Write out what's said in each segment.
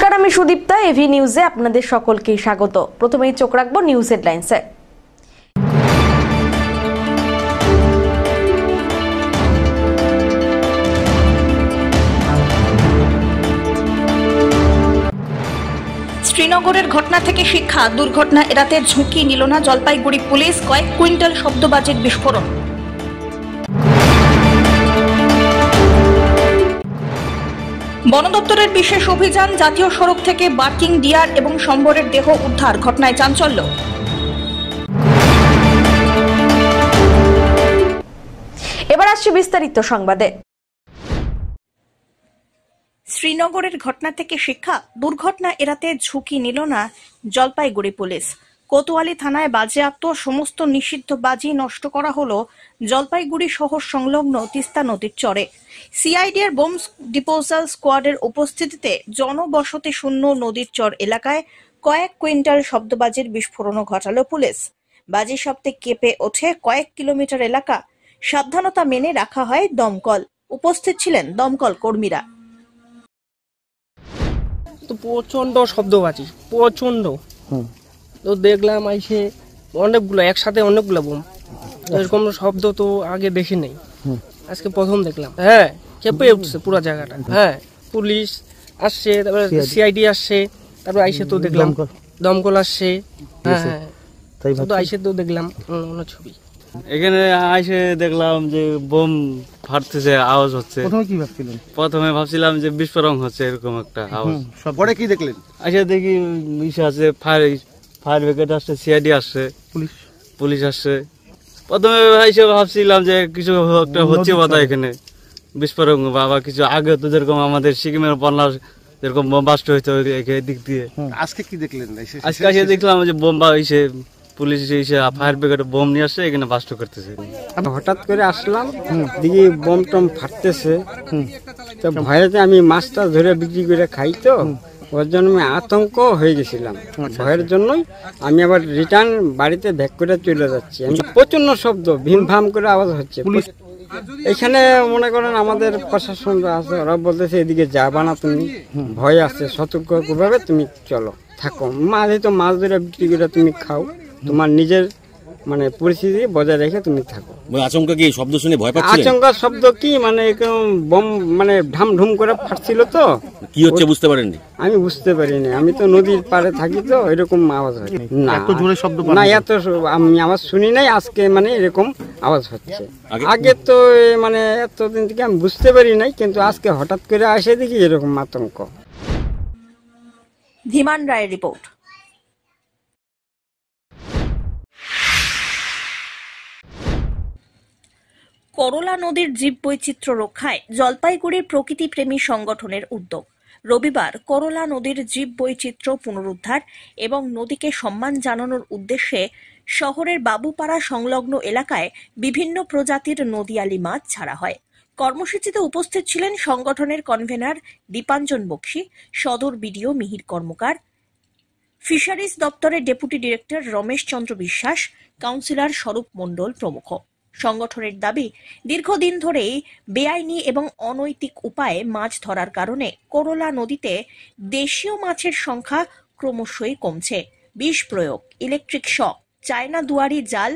নমস্কার, আমি সুদীপ্তা। এভি নিউজে আপনাদের সকলকে স্বাগত। প্রথমেই চোখ রাখবো নিউজ হেডলাইন্সে। শ্রীনগরের ঘটনা থেকে শিক্ষা, দুর্ঘটনা এড়াতে ঝুঁকি নিল না জলপাইগুড়ি পুলিশ, কয়েক কুইন্টাল শব্দবাজির বিস্ফোরণ। বন দপ্তরের বিশেষ অভিযান, জাতীয় সড়ক থেকে বার্কিং ডিয়ার এবং সম্বরের দেহ উদ্ধার, ঘটনায় চাঞ্চল্য। এবার আসছে বিস্তারিত সংবাদে। শ্রীনগরের ঘটনা থেকে শিক্ষা, দুর্ঘটনা এড়াতে ঝুঁকি নিল না জলপাইগুড়ি পুলিশ। কোতোয়ালি থানায় বাজেয়াপ্ত সমস্ত নিষিদ্ধ বাজি নষ্ট করা হলো জলপাইগুড়ি শহর সংলগ্ন তিস্তা নদীর চরে। সিআইডির বোম ডিসপোজাল স্কোয়াডের উপস্থিতিতে জনবসতি শূন্য নদীর চর এলাকায় কয়েক কুইন্টাল শব্দবাজির বিস্ফোরণও ঘটালো পুলিশ। বাজি শব্দে কেঁপে ওঠে কয়েক কিলোমিটার এলাকা। সাবধানতা মেনে রাখা হয় দমকল। উপস্থিত ছিলেন দমকল কর্মীরা। তো প্রচন্ড শব্দবাজি, প্রচন্ড। তো দেখলাম আইসে অনেকগুলো একসাথে অনেকগুলো বোম, এরকম শব্দ তো আগে দেখি নাই, আজকে প্রথম দেখলাম। হ্যাঁ, কেঁপে উঠছে পুরো জায়গাটা। হ্যাঁ, পুলিশ আসছে, তারপরে সিআইডি আসছে, তারপরে আইসে তো দেখলাম দমকল আসছে। হ্যাঁ হ্যাঁ, তো আইসে তো দেখলাম ছবি। এখানে আইসে দেখলাম যে বোম ফাটতেছে, আওয়াজ হচ্ছে। প্রথমে কি ভাবছিলেন? প্রথমে ভাবছিলাম যে বিস্ফোরণ হচ্ছে, এরকম একটা আওয়াজ। পরে কি দেখলেন? আইসে দেখি ইসে আছে, ফায়ার ব্রিগেড আসছে, সিআইডি আসছে, পুলিশ আসছে। প্রথমে আইসে ভাবছিলাম যে কিছু একটা হচ্ছে কথা, এখানে বিস্ফোরণ বা কিছু। আগে তো যেরকম আমাদের সিকিমের বন্যা যেরকম বোম বাস্ট হইতে দিক দিয়ে। আজকে কি দেখলেন? আজকে এসে দেখলাম যে বোম বা এসে পুলিশ এসে ফায়ার ব্রিগেড বোম নিয়ে আসছে, এখানে বাস্ট করতেছে। হঠাৎ করে আসলাম, দেখি বোম টম ফাটতেছে। তো ভয়েতে আমি মাছটা ধরে বিক্রি করে খাই, তো ওর জন্য আমি আতঙ্ক হয়ে গেছিলাম। ভয়ের জন্যই আমি আবার রিটার্ন বাড়িতে ব্যাক করে চলে যাচ্ছি। আমি প্রচন্ড শব্দ, ভিম ভাম করে আওয়াজ হচ্ছে। এখানে মনে করেন আমাদের প্রশাসনরা আছে, ওরা বলতেছে এদিকে যাবা না তুমি, ভয় আছে, সতর্কভাবে তুমি চলো, থাকো। মাঝে তো মাছ ধরে বিক্রি করে তুমি খাও, তোমার নিজের মানে পরিস্থিতি বজায় রেখে তুমি থাকো। আচমকা কি শব্দ শুনে ভয় পাচ্ছিলেন? আচমকা শব্দ কি মানে বোম মানে ঢাম ঢুম করে ফাটছিল। তো কি হচ্ছে বুঝতে পারেননি? আমি বুঝতে পারিনি, আমি তো নদীর পাড়ে থাকি, তো এরকম আওয়াজ হয় না। এত জোরে শব্দ না, এত আমি আওয়াজ শুনি নাই, আজকে মানে এরকম আওয়াজ হচ্ছে। আগে তো মানে এতদিন থেকে আমি বুঝতে পারি নাই, কিন্তু আজকে হঠাৎ করে আসে দেখি এরকম আতঙ্ক। ধীমান রায়ের রিপোর্ট। করলা নদীর জীববৈচিত্র্য রক্ষায় জলপাইগুড়ির প্রকৃতিপ্রেমী সংগঠনের উদ্যোগ। রবিবার করলা নদীর জীববৈচিত্র্য পুনরুদ্ধার এবং নদীকে সম্মান জানানোর উদ্দেশ্যে শহরের বাবুপাড়া সংলগ্ন এলাকায় বিভিন্ন প্রজাতির নদীয়ালি মাছ ছাড়া হয়। কর্মসূচিতে উপস্থিত ছিলেন সংগঠনের কনভেনার দীপাঞ্জন বক্সী, সদর বিডিও মিহির কর্মকার, ফিশারিজ দপ্তরের deputy director Ramesh Chandra Biswas, councillor স্বরূপ মণ্ডল প্রমুখ। সংগঠনের দাবি, দীর্ঘদিন ধরেই বেআইনি এবং অনৈতিক উপায়ে মাছ ধরার কারণে করলা নদীতে দেশীয় মাছের সংখ্যা ক্রমশই কমছে। বিষ প্রয়োগ, ইলেকট্রিক শক, চায়না দুয়ারি জাল,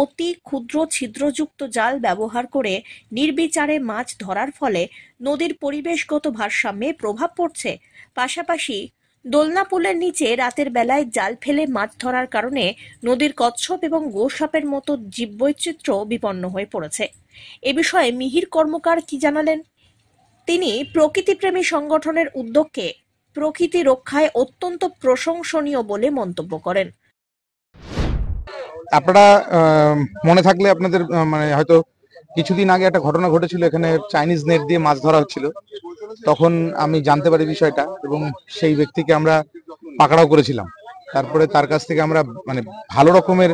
অতি ক্ষুদ্র ছিদ্রযুক্ত জাল ব্যবহার করে নির্বিচারে মাছ ধরার ফলে নদীর পরিবেশগত ভারসাম্যে প্রভাব পড়ছে। পাশাপাশি দোলনা পুলের নিচে রাতের বেলায় জাল ফেলে মাছ ধরার কারণে নদীর কচ্ছপ এবং গোসাপের মতো জীববৈচিত্র্য বিপন্ন হয়ে পড়েছে। এ বিষয়ে মিহির কর্মকার কি জানালেন? তিনি প্রকৃতিপ্রেমী সংগঠনের উদ্যোগকে প্রকৃতি রক্ষায় অত্যন্ত প্রশংসনীয় বলে মন্তব্য করেন। আপনারা মনে থাকলে আপনাদের মানে হয়তো কিছুদিন আগে একটা ঘটনা ঘটেছিল, এখানে চাইনিজ নেট দিয়ে মাছ ধরা হচ্ছিল। তখন আমি জানতে পারি বিষয়টা এবং সেই ব্যক্তিকে আমরা পাকড়াও করেছিলাম। তারপরে তার কাছ থেকে আমরা মানে ভালো রকমের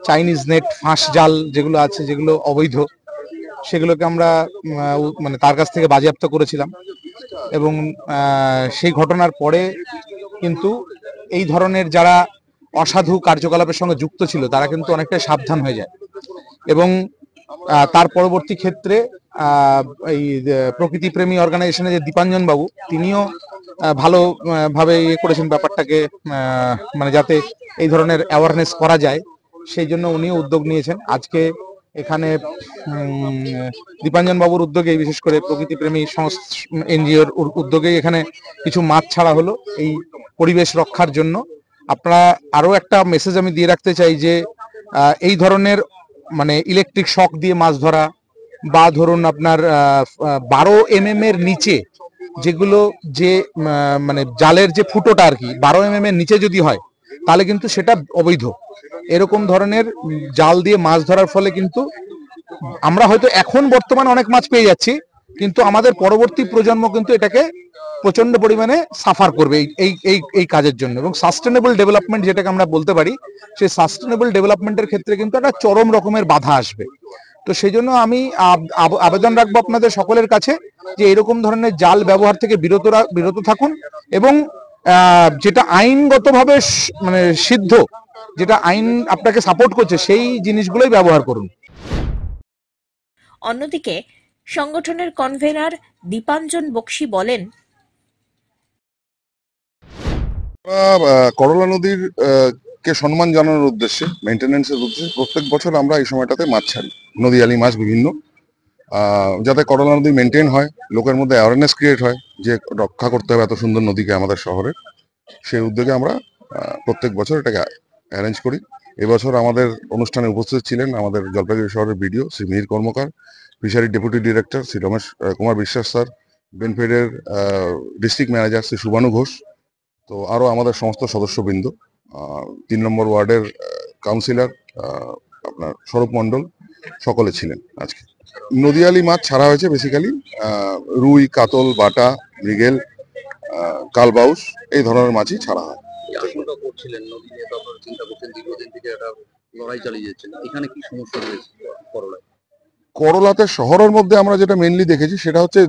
চাইনিজ নেট, ফাঁস জাল যেগুলো আছে, যেগুলো অবৈধ, সেগুলোকে আমরা মানে তার কাছ থেকে বাজেয়াপ্ত করেছিলাম। এবং সেই ঘটনার পরে কিন্তু এই ধরনের যারা অসাধু কার্যকলাপের সঙ্গে যুক্ত ছিল তারা কিন্তু অনেকটাই সাবধান হয়ে যায়। এবং তার পরবর্তী ক্ষেত্রে এই প্রকৃতিপ্রেমী অর্গানাইজেশনের যে দীপাঞ্জন বাবু, তিনিও ভালো ভাবে করেছেন ব্যাপারটাকে, মানে যাতে এই ধরনের অ্যাওয়ারনেস করা যায় সেই জন্য উনিও উদ্যোগ নিয়েছেন। আজকে এখানে দীপাঞ্জন বাবুর উদ্যোগে, বিশেষ করে প্রকৃতিপ্রেমী এনজিওর উদ্যোগে এখানে কিছু মাছ ছাড়া হলো এই পরিবেশ রক্ষার জন্য। আপনারা আরো একটা মেসেজ আমি দিয়ে রাখতে চাই যে এই ধরনের মানে ইলেকট্রিক শক দিয়ে মাছ ধরা বা ধরুন আপনার 12 mm এর নিচে যেগুলো যে মানে জালের যে ফুটোটা আর কি 12 mm এর নিচে যদি হয় তাহলে কিন্তু সেটা অবৈধ। এরকম ধরনের জাল দিয়ে মাছ ধরার ফলে কিন্তু আমরা হয়তো এখন বর্তমানে অনেক মাছ পেয়ে যাচ্ছি, কিন্তু আমাদের পরবর্তী প্রজন্ম কিন্তু এটাকে প্রচন্ড পরিমাণে সাফার করবে এই এই এই কাজের জন্য। এবং সাস্টেনেবল ডেভেলপমেন্ট যেটাকে আমরা বলতে পারি, সেই সাস্টেনেবল ডেভেলপমেন্টের ক্ষেত্রে কিন্তু একটা চরম রকমের বাধা আসবে। তো সেই জন্য আমি আবেদন রাখবো আপনাদের সকলের কাছে যে এরকম ধরনের জাল ব্যবহার থেকে বিরত থাকুন এবং যেটা আইনগতভাবে মানে সিদ্ধ, যেটা আইন আপনাকে সাপোর্ট করছে সেই জিনিসগুলোই ব্যবহার করুন। অন্যদিকে সংগঠনের কনভেনার দীপাঞ্জন বক্সী বলেন, করলা নদীর কে সম্মান জানানোর উদ্দেশ্যে, মেনটেন্যান্সের উদ্দেশ্যে প্রত্যেক বছর আমরা এই সময়টাতে মাছ ছাড়ি, নদীয়ালি মাছ বিভিন্ন, যাতে করলা নদী মেনটেন হয়, লোকের মধ্যে অ্যাওয়ারনেস ক্রিয়েট হয় যে রক্ষা করতে হবে এত সুন্দর নদীকে আমাদের শহরে। সেই উদ্যোগে আমরা প্রত্যেক বছর এটাকে অ্যারেঞ্জ করি। এবছর আমাদের অনুষ্ঠানে উপস্থিত ছিলেন আমাদের জলপাইগুড়ি শহরের BDO Shri Mihir Karmakar, fishery deputy director Shri Ramesh Kumar Biswas sir, বেনফেডের ডিস্ট্রিক্ট ম্যানেজার শ্রী সুবানু ঘোষ, তো আরও আমাদের সমস্ত সদস্যবৃন্দ, 3 নম্বর ওয়ার্ডের কাউন্সিলর আপনার স্বরূপ মণ্ডল, সকলে ছিলেন। আজকে নদীয়ালি মাছ ছাড়া হয়েছে বেসিক্যালি রুই, কাতল, বাটা, মৃগেল, কালবাউস এই ধরনের মাছই ছাড়া হয়। আশঙ্কা করছিলেন নদী নিয়ে, তো আপনারা চিন্তা করছেন, দীর্ঘদিন থেকে একটা লড়াই চালিয়ে যাচ্ছেন, এখানে কি সমস্যা রয়েছে করলায়? করলাতে শহরের মধ্যে আমরা যেটা মেনলি দেখেছি সেটা হচ্ছে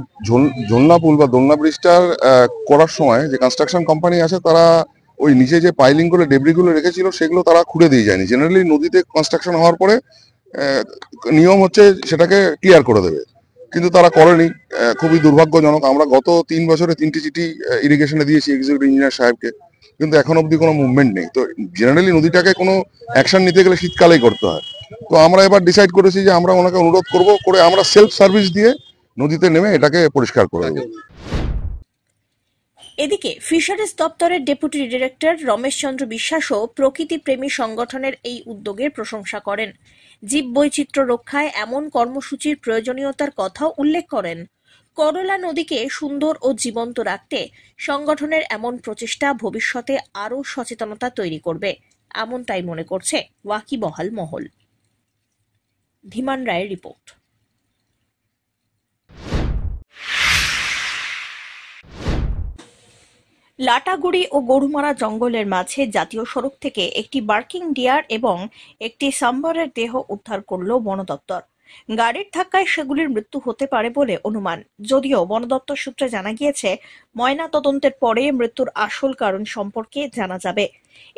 ঝোলনা পুল বা দোলনা ব্রিজটার করার সময় যে কনস্ট্রাকশন কোম্পানি আছে তারা ওই নিচে যে পাইলিং করে ডেব্রিগুলো রেখেছিল সেগুলো তারা খুঁড়ে দিয়ে যায়নি। জেনারেলি নদীতে কনস্ট্রাকশন হওয়ার পরে নিয়ম হচ্ছে সেটাকে ক্লিয়ার করে দেবে, কিন্তু তারা করেনি, খুবই দুর্ভাগ্যজনক। আমরা গত 3 বছরে 3টি চিঠি ইরিগেশনে দিয়েছি এক্সিকিউটিভ ইঞ্জিনিয়ার সাহেবকে, কিন্তু এখন অবধি কোনো মুভমেন্ট নেই। তো জেনারেলি নদীটাকে কোনো অ্যাকশন নিতে গেলে শীতকালেই করতে হয়। তো আমরা এবার ডিসাইড করেছি যে আমরা ওনাকে অনুরোধ করে আমরা সেলফ সার্ভিস দিয়ে নদীতে নেমে এটাকে পরিষ্কার করে দেবো। এদিকে ফিশারিজ দপ্তরের ডেপুটি ডিরেক্টর রমেশ চন্দ্র বিশ্বাসও প্রকৃতিপ্রেমী সংগঠনের এই উদ্যোগের প্রশংসা করেন। জীব বৈচিত্র্য রক্ষায় এমন কর্মসূচির প্রয়োজনীয়তার কথাও উল্লেখ করেন। করলা নদীকে সুন্দর ও জীবন্ত রাখতে সংগঠনের এমন প্রচেষ্টা ভবিষ্যতে আরও সচেতনতা তৈরি করবে, এমনটাই মনে করছে ওয়াকিবহাল মহল। ধীমান রায়ের রিপোর্ট। লাটাগুড়ি ও গরুমারা জঙ্গলের মাঝে জাতীয় সড়ক থেকে একটি বার্কিং ডিয়ার এবং একটি সাম্বরের দেহ উদ্ধার করল বন দপ্তর। গাড়ির ধাক্কায় সেগুলির মৃত্যু হতে পারে বলে অনুমান, যদিও বন দপ্তর সূত্রে জানা গিয়েছে ময়না তদন্তের পরে মৃত্যুর আসল কারণ সম্পর্কে জানা যাবে।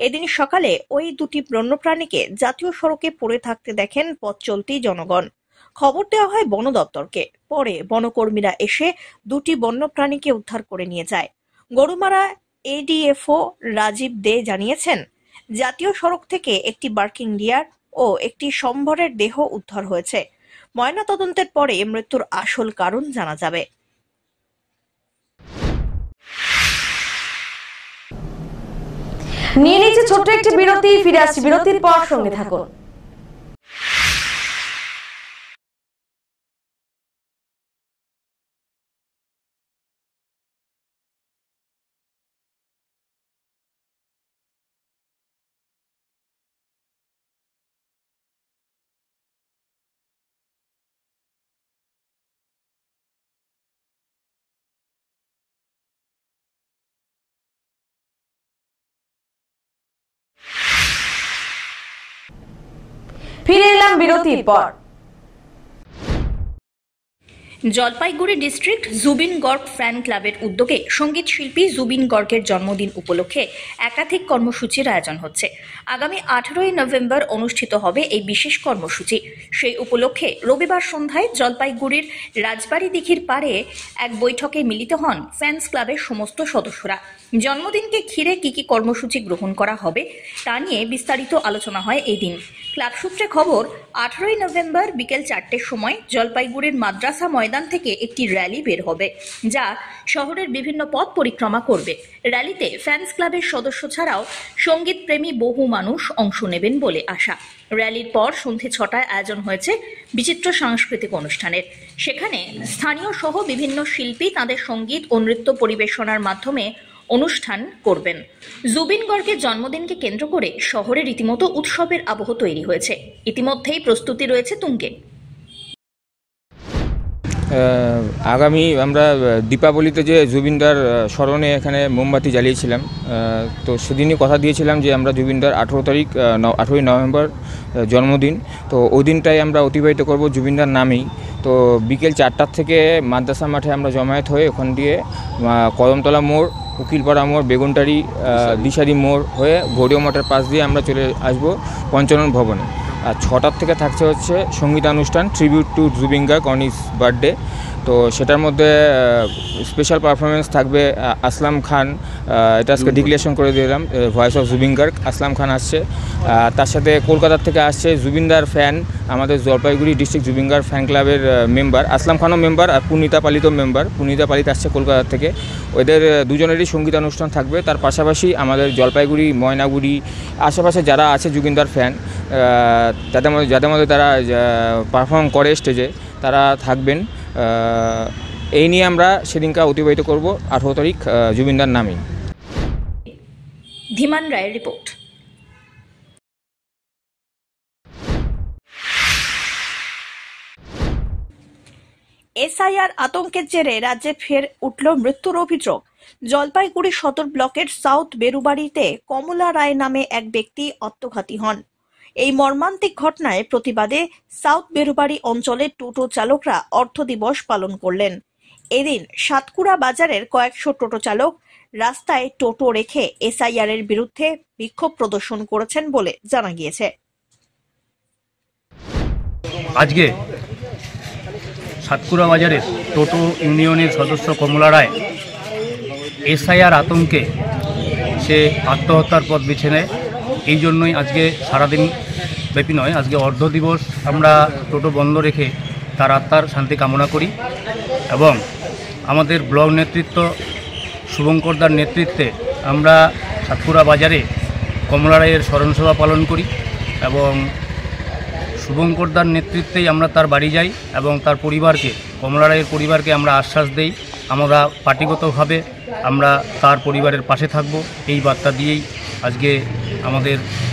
এদিন সকালে ওই দুটি বন্যপ্রাণীকে জাতীয় সড়কে পড়ে থাকতে দেখেন পথ চলতি জনগণ। খবর দেওয়া হয় বন দপ্তরকে। পরে বনকর্মীরা এসে দুটি বন্যপ্রাণীকে উদ্ধার করে নিয়ে যায়। গরুমারা এডিএফও রাজীব দে জানিয়েছেন, জাতীয় সড়ক থেকে একটি বার্কিং ডিয়ার ও একটি সম্বরের দেহ উদ্ধার হয়েছে। ময়না তদন্তের পরে মৃত্যুর আসল কারণ জানা যাবে। নিয়ে নিচ্ছে ছোট্ট একটি বিরতি, ফিরে আসছি বিরতির পর, সঙ্গে থাকুন। ফিরে এলাম বিরতির পর। জলপাইগুড়ি ডিস্ট্রিক্ট জুবিন গর্গ ফ্যান ক্লাবের উদ্যোগে সঙ্গীত শিল্পী জুবিন গর্গের জন্মদিন উপলক্ষে একাধিক কর্মসূচির আয়োজন হচ্ছে। আগামী 18ই নভেম্বর অনুষ্ঠিত হবে এই বিশেষ কর্মসূচি। সেই উপলক্ষে রবিবার সন্ধ্যায় জলপাইগুড়ির রাজবাড়ি দিঘির পাড়ে এক বৈঠকে মিলিত হন ফ্যান্স ক্লাবের সমস্ত সদস্যরা। জন্মদিনকে ঘিরে কি কি কর্মসূচি গ্রহণ করা হবে তা নিয়ে বিস্তারিত আলোচনা হয় এই দিন। ক্লাব সূত্রে খবর, 18ই নভেম্বর বিকেল 4টের সময় জলপাইগুড়ির মাদ্রাসা ময়দান থেকে একটি র্যালি বের হবে, যা শহরের বিভিন্ন পথ পরিক্রমা করবে। র্যালিতে ফ্যান্স ক্লাবের সদস্য ছাড়াও সঙ্গীত প্রেমী বহু মানুষ অংশ নেবেন বলে আশা। র্যালির পর সন্ধ্যে 6টায় আয়োজন হয়েছে বিচিত্র সাংস্কৃতিক অনুষ্ঠানের। সেখানে স্থানীয় সহ বিভিন্ন শিল্পী তাদের সঙ্গীত ও নৃত্য পরিবেশনার মাধ্যমে অনুষ্ঠান করবেন। জুবিন গর্গের জন্মদিনকে কেন্দ্র করে শহরে রীতিমতো উৎসবের আবহ তৈরি হয়েছে। ইতিমধ্যেই প্রস্তুতি রয়েছে তুঙ্গে। আগামী আমরা দীপাবলিতে যে জুবিনদার স্মরণে এখানে মোমবাতি জ্বালিয়েছিলাম, তো সেদিনই কথা দিয়েছিলাম যে আমরা জুবিনদার 18ই নভেম্বর জন্মদিন, তো ওই দিনটাই আমরা অতিবাহিত করব জুবিনদার নামেই। তো বিকেল 4টার থেকে মাদ্রাসা মাঠে আমরা জমায়েত হয়ে ওখান দিয়ে কদমতলা মোড়, উকিলপাড়া মোড়, বেগুনটারি, দিশারি মোড় হয়ে গৌরীয় মঠের পাশ দিয়ে আমরা চলে আসবো পঞ্চানন ভবনে। আর 6টার থেকে থাকছে হচ্ছে সঙ্গীতানুষ্ঠান tribute to Zubeen Garg on his birthday. তো সেটার মধ্যে স্পেশাল পারফরমেন্স থাকবে আসলাম খান, এটা আজকে ডিক্লারেশন করে দিলাম, ভয়েস অফ জুবিন গার্গ আসলাম খান আসছে। তার সাথে কলকাতার থেকে আসছে জুবিনদার ফ্যান, আমাদের জলপাইগুড়ি ডিস্ট্রিক্ট জুবিন গার্গ ফ্যান ক্লাবের মেম্বার আসলাম খানও মেম্বার, আর পুনিতা পালিত মেম্বার। পুনিতা পালিত আসছে কলকাতা থেকে। ওদের দুজনেরই সঙ্গীতানুষ্ঠান থাকবে। তার পাশাপাশি আমাদের জলপাইগুড়ি, ময়নাগুড়ি আশেপাশে যারা আছে জুবিনদার ফ্যান, যাদের মধ্যে তারা পারফর্ম করে স্টেজে, তারা থাকবেন। এই নিয়ে আমরা সেদিনকে অতিবাহিত করব 18 তারিখ জুবিনদার নামে। ধীমান রায়ের রিপোর্ট। এসআইআর আতঙ্কের জেরে রাজ্যে ফের উঠল মৃত্যুর অভিযোগ। জলপাইগুড়ি সদর ব্লকের সাউথ বেরুবাড়িতে কমলা রায় নামে এক ব্যক্তি আত্মঘাতী হন। এই মর্মান্তিক ঘটনায় প্রতিবাদে সাউথ বেরুবাড়ি অঞ্চলের টোটো চালকরা অর্থ দিবস পালন করলেন। এদিন সাতকুড়া বাজারের কয়েকশো টোটো চালক রাস্তায় টোটো রেখে এসআইআর এর বিরুদ্ধে বিক্ষোভ প্রদর্শন করেছেন বলে জানা গিয়েছে। আজকে সাতকুড়া বাজারের টোটো ইউনিয়নের সদস্য কমলা রায় এসআইআর আতঙ্কে সে আত্মহত্যার পথ বেছে নেয়। এই জন্যই আজকে সারাদিন ব্যাপী নয়, আজকে অর্ধ দিবস আমরা টোটো বন্ধ রেখে তার আত্মার শান্তি কামনা করি এবং আমাদের ব্লক নেতৃত্ব শুভঙ্করদার নেতৃত্বে আমরা সাতকুড়া বাজারে কমলা রায়ের স্মরণসভা পালন করি এবং শুভঙ্করদার নেতৃত্বেই আমরা তার বাড়ি যাই এবং তার পরিবারকে, কমলা রায়ের পরিবারকে আমরা আশ্বাস দেই আমরা পার্টিগতভাবে আমরা তার পরিবারের পাশে থাকব। এই বার্তা দিয়েই আজকে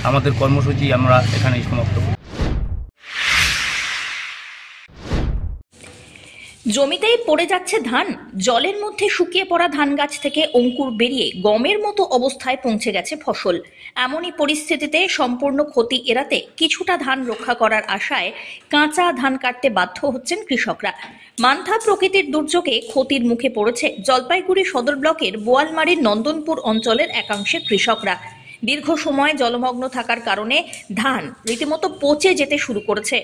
আমাদের কর্মসূচি আমরা এখানেই সমাপ্ত করি। জমিতেই পড়ে যাচ্ছে ধান। জলের মধ্যে শুকিয়ে পড়া ধান গাছ থেকে অঙ্কুর বেরিয়ে গমের মতো অবস্থায় পৌঁছে গেছে ফসল। এমনই পরিস্থিতিতে সম্পূর্ণ ক্ষতি এড়াতে কিছুটা ধান রক্ষা করার আশায় কাঁচা ধান কাটতে বাধ্য হচ্ছেন কৃষকরা। মান্থা প্রকৃতির দুর্যোগে ক্ষতির মুখে পড়েছে জলপাইগুড়ি সদর ব্লকের বোয়ালমারির নন্দনপুর অঞ্চলের একাংশের কৃষকরা। দীর্ঘ সময় জলমগ্ন থাকার কারণে ধান রীতিমতো পচে যেতে শুরু করেছে,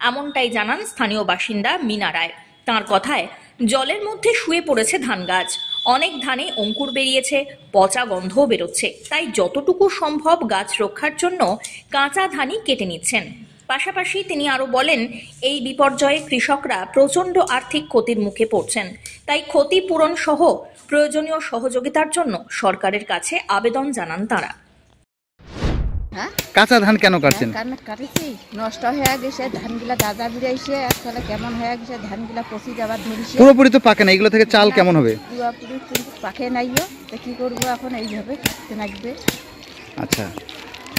এমনটাই জানান স্থানীয় বাসিন্দা মিনা রায়। তাঁর কথায়, জলের মধ্যে শুয়ে পড়েছে ধান গাছ, অনেক ধানে অঙ্কুর বেরিয়েছে, পচা গন্ধও বেরোচ্ছে। তাই যতটুকু সম্ভব গাছ রক্ষার জন্য কাঁচা ধানই কেটে নিচ্ছেন। পাশাপাশি তিনি আরো বলেন, এই বিপর্যয়ে কৃষকরা প্রচন্ড আর্থিক ক্ষতির মুখে পড়ছেন। তাই ক্ষতিপূরণ সহ প্রয়োজনীয় সহযোগিতার জন্য সরকারের কাছে আবেদন জানান তারা। কাঁচা ধান কেন কাটছেন? কাটেছি, নষ্ট হয়ে গেছে ধানগুলা, দাদা বিড়াইছে, আসলে কেমন হয়ে গেছে ধানগুলা, পচি যাবার ধরেছে। পুরোপুরি তো পাকে না, এগুলো থেকে চাল কেমন হবে? পুরোপুরি কিন্তু পাকে নাইও, তো কি করবো এখন, এইভাবে কাটতে লাগবে। আচ্ছা,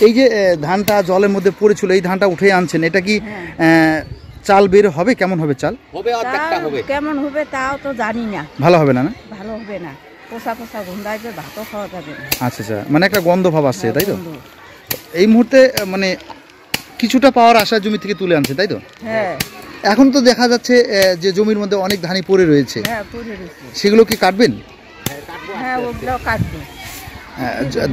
এই যে ধানটা জলের মধ্যে পড়েছিল, এই ধানটা উঠে আনছেন, এটা কি চাল বের হবে? কেমন হবে চাল? কেমন হবে তাও তো জানি না। ভালো হবে না? ভালো হবে না, পোষা পোষা গন্ধাইবে, ভাতও খাওয়া যাবে না। আচ্ছা আচ্ছা, মানে একটা গন্ধ ভাব আসছে, তাই তো? এই মুহূর্তে মানে কিছুটা পাওয়ার আশা জমি থেকে তুলে আনছে, তাই তো? হ্যাঁ। এখন তো দেখা যাচ্ছে যে জমির মধ্যে অনেক ধানই পড়ে রয়েছে, হ্যাঁ পড়ে রয়েছে, সেগুলো কি কাটবেন? হ্যাঁ ওগুলো কাটবো।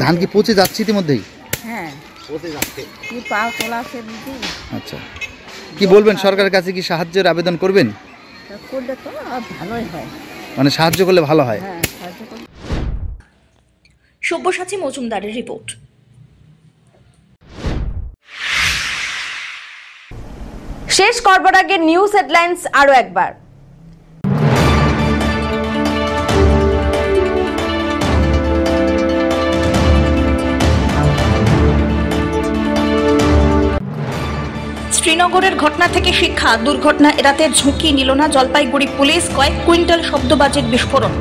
ধান কি পচে যাচ্ছে ইতিমধ্যেই? হ্যাঁ পচে যাচ্ছে, কি পা তোলা আছে বুঝি। আচ্ছা, কি বলবেন, সরকারের কাছে কি সাহায্যের আবেদন করবেন? করলে তো ভালোই হয়, মানে সাহায্য করলে ভালো হয়। হ্যাঁ সাহায্য করলে। সব্যসাচী মজুমদারের রিপোর্ট। শেষ করবার আগে নিউজ হেডলাইন্স আরো একবার। শ্রীনগরের ঘটনা থেকে শিক্ষা, দুর্ঘটনা এড়াতে ঝুঁকি নিল না জলপাইগুড়ি পুলিশ, কয়েক কুইন্টাল শব্দবাজির বিস্ফোরণ।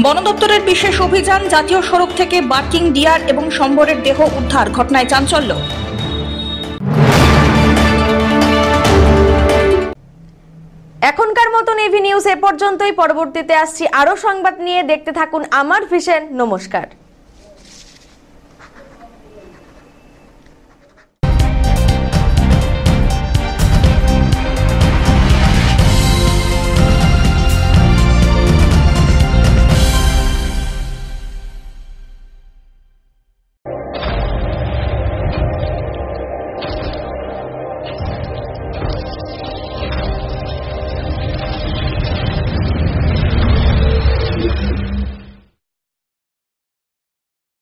বন দপ্তরের বিশেষ অভিযান, জাতীয় সড়ক থেকে বার্কিং ডিয়ার এবং সম্বরের দেহ উদ্ধার, ঘটনায় চাঞ্চল্য। এখনকার মতন এভি নিউজ এ পর্যন্তই। পরবর্তীতে আসছি আরো সংবাদ নিয়ে, দেখতে থাকুন আমার ভিশন। নমস্কার।